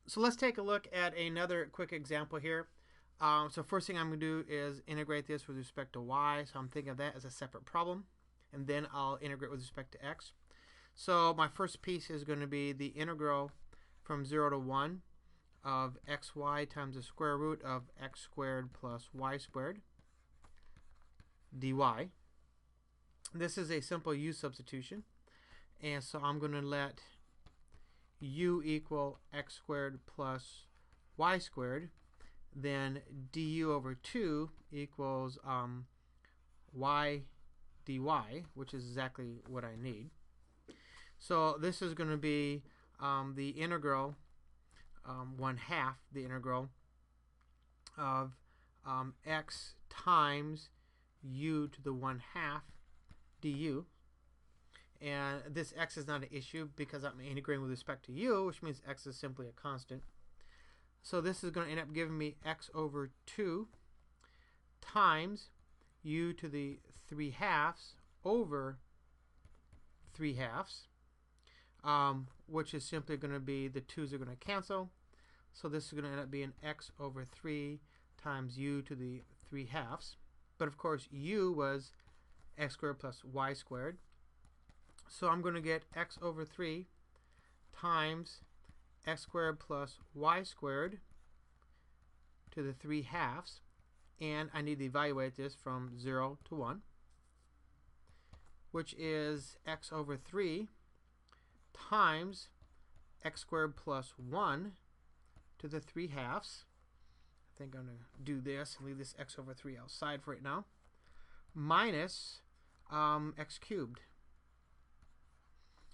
So let's take a look at another quick example here. So first thing I'm going to do is integrate this with respect to y. So I'm thinking of that as a separate problem. And then I'll integrate with respect to x. So my first piece is going to be the integral from 0 to 1 of xy times the square root of x squared plus y squared dy. This is a simple u substitution. And so I'm going to let u equal x squared plus y squared. Then du over 2 equals y dy, which is exactly what I need. So this is going to be the integral, 1/2 the integral of x times u to the 1/2 du. And this x is not an issue because I'm integrating with respect to u, which means x is simply a constant. So this is going to end up giving me x over 2 times u to the 3/2 over 3/2, which is simply going to be the 2's are going to cancel. So this is going to end up being x over 3 times u to the 3/2. But of course, u was x squared plus y squared. So I'm going to get x over 3 times x squared plus y squared to the 3/2. And I need to evaluate this from 0 to 1, which is x over 3 times x squared plus 1 to the 3/2. I think I'm going to do this and leave this x over 3 outside for right now, minus x cubed.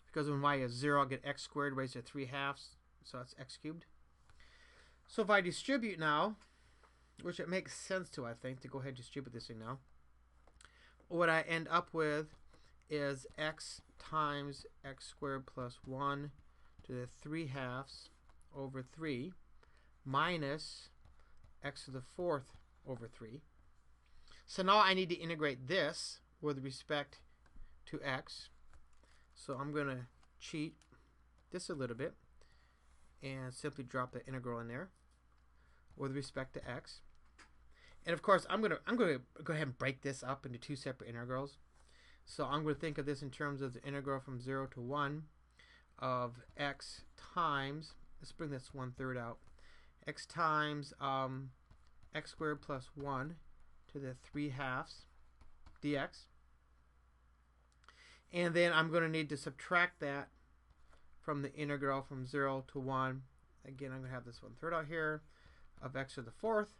Because when y is 0, I'll get x squared raised to 3/2, so that's x cubed. So if I distribute now, which it makes sense to, I think, to go ahead and distribute this thing now, what I end up with is x times x squared plus 1 to the 3/2 over 3 minus x to the 4th over 3. So now I need to integrate this with respect to x. So I'm going to cheat this a little bit and simply drop the integral in there with respect to x. And of course, I'm going to go ahead and break this up into two separate integrals. So I'm going to think of this in terms of the integral from 0 to 1 of x times, let's bring this 1/3 out, x times x squared plus 1 to the 3/2 dx. And then I'm going to need to subtract that from the integral from 0 to 1. Again, I'm going to have this 1/3 out here of x to the 4th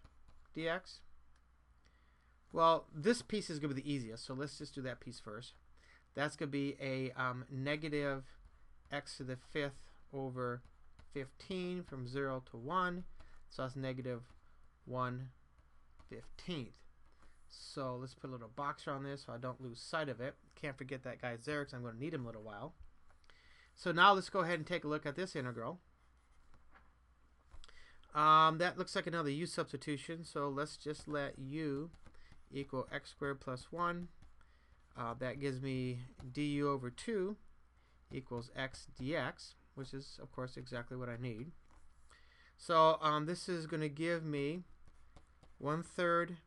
dx. Well, this piece is going to be the easiest, so let's just do that piece first. That's going to be a negative x to the 5th over 15 from 0 to 1. So that's negative 1/15. So let's put a little box around this so I don't lose sight of it. Can't forget that guy's there because I'm going to need him a little while. So now let's go ahead and take a look at this integral. That looks like another u substitution. So let's just let u equal x squared plus 1. That gives me du over 2 equals x dx, which is, of course, exactly what I need. So this is going to give me 1/3,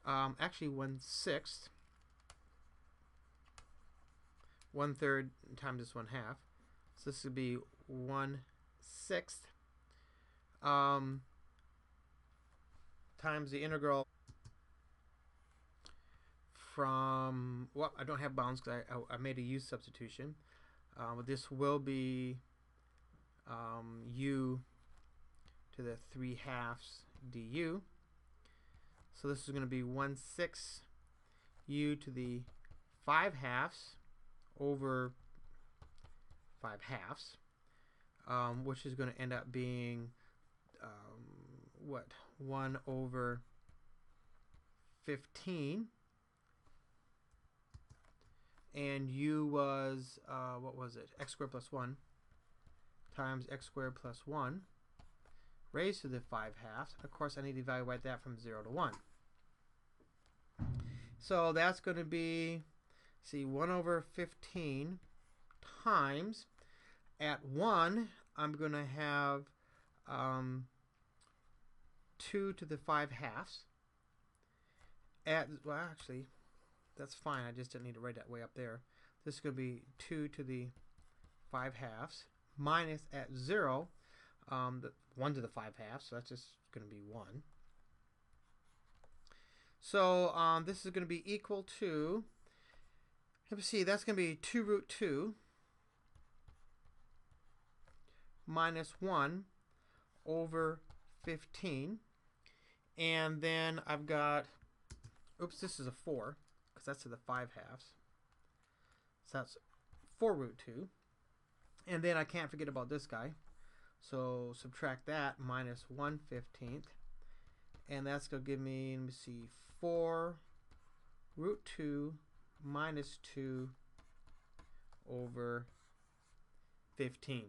actually 1/6. 1/3 times this 1/2. So this would be 1/6 times the integral from, well, I don't have bounds because I made a u substitution. But this will be u to the 3/2 du. So this is going to be 1/6 u to the 5/2 over 5/2, which is going to end up being what, 1 over 15. And u was, what was it, x squared plus 1 times x squared plus 1 raised to the 5/2. Of course, I need to evaluate that from 0 to 1. So that's going to be, see, 1 over 15 times, at 1, I'm going to have 2 to the 5 halves. Well, actually, that's fine. I just didn't need to write that way up there. This is going to be 2 to the 5 halves minus at 0, 1 to the 5 halves. So that's just going to be 1. So this is going to be equal to, let's see, that's going to be 2 root 2 minus 1 over 15. And then I've got, oops, this is a 4, because that's to the 5 halves. So that's 4 root 2. And then I can't forget about this guy. So subtract that, minus 1/15. And that's going to give me, let me see, 4 root 2 minus 2 over 15.